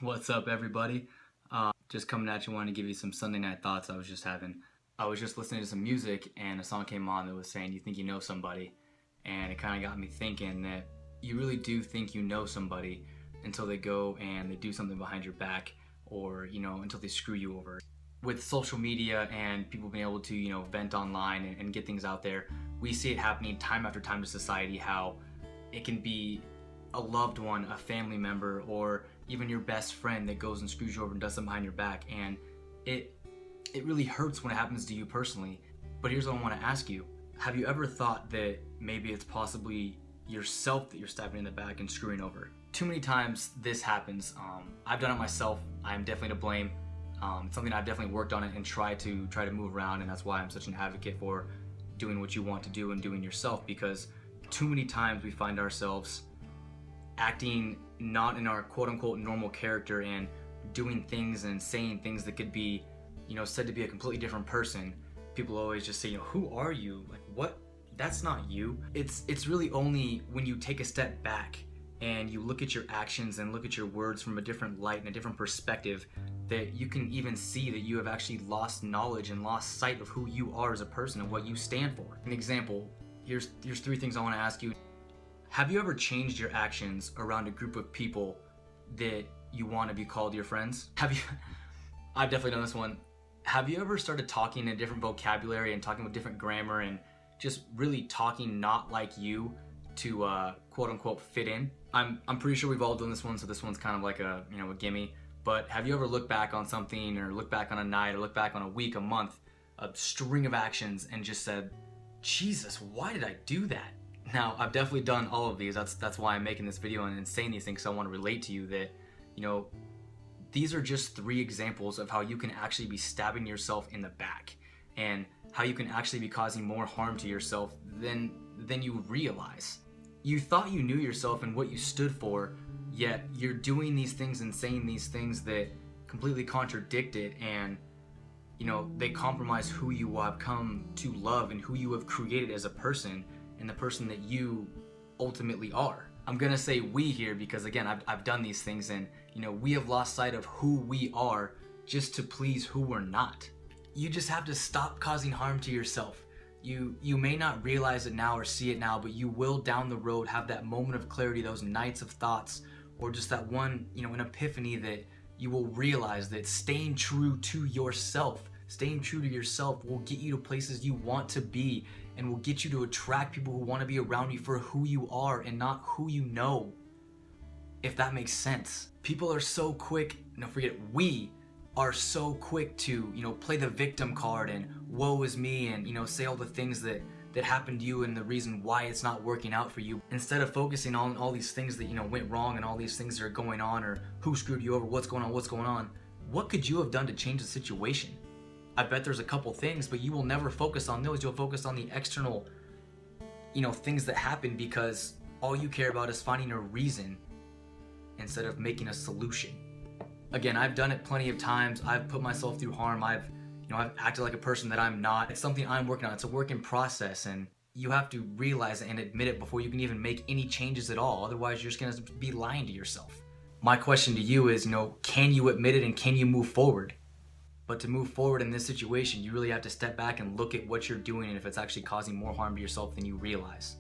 What's up, everybody? Just coming at you, wanting to give you some Sunday night thoughts I was just having. I was just listening to some music, and a song came on that was saying, "You think you know somebody," and it kind of got me thinking that you really do think you know somebody until they go and they do something behind your back, or until they screw you over. With social media and people being able to vent online and get things out there, we see it happening time after time to society. How it can be a loved one, a family member, or even your best friend that goes and screws you over and does something behind your back, and it really hurts when it happens to you personally. But here's what I want to ask you: have you ever thought that maybe it's possibly yourself that you're stabbing in the back and screwing over? Too many times this happens. I've done it myself. I'm definitely to blame. It's something I've definitely worked on it and tried to move around, and that's why I'm such an advocate for doing what you want to do and doing yourself, because too many times we find ourselves acting not in our quote-unquote normal character and doing things and saying things that could be said to be a completely different person. People always just say, who are you? Like, what? That's not you. It's really only when you take a step back and you look at your actions and look at your words from a different light and a different perspective that you can even see that you have actually lost knowledge and lost sight of who you are as a person and what you stand for. An example, here's three things I want to ask you. Have you ever changed your actions around a group of people that you want to be called your friends? I've definitely done this one. Have you ever started talking in a different vocabulary and talking with different grammar and just really talking not like you to quote unquote fit in? I'm pretty sure we've all done this one, so this one's kind of like a gimme. But have you ever looked back on something, or looked back on a night, or looked back on a week, a month, a string of actions, and just said, Jesus, why did I do that? Now, I've definitely done all of these. That's why I'm making this video and saying these things, so I want to relate to you that, these are just three examples of how you can actually be stabbing yourself in the back, and how you can actually be causing more harm to yourself than you realize. You thought you knew yourself and what you stood for, yet you're doing these things and saying these things that completely contradict it, and they compromise who you have come to love and who you have created as a person and the person that you ultimately are. I'm gonna say we here because, again, I've done these things, and we have lost sight of who we are just to please who we're not. You just have to stop causing harm to yourself. You may not realize it now or see it now, but you will down the road have that moment of clarity, those nights of thoughts, or just that one, an epiphany that you will realize that staying true to yourself will get you to places you want to be, and will get you to attract people who want to be around you for who you are and not who you know. If that makes sense. People are so quick, we are so quick to, play the victim card and woe is me, and, say all the things that happened to you and the reason why it's not working out for you, instead of focusing on all these things that, went wrong and all these things that are going on, or who screwed you over, what's going on. What could you have done to change the situation? I bet there's a couple things, but you will never focus on those. You'll focus on the external, things that happen, because all you care about is finding a reason instead of making a solution. Again, I've done it plenty of times. I've put myself through harm. I've acted like a person that I'm not. It's something I'm working on. It's a work in process, and you have to realize it and admit it before you can even make any changes at all. Otherwise, you're just gonna be lying to yourself. My question to you is, can you admit it and can you move forward? But to move forward in this situation, you really have to step back and look at what you're doing and if it's actually causing more harm to yourself than you realize.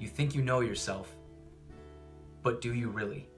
You think you know yourself, but do you really?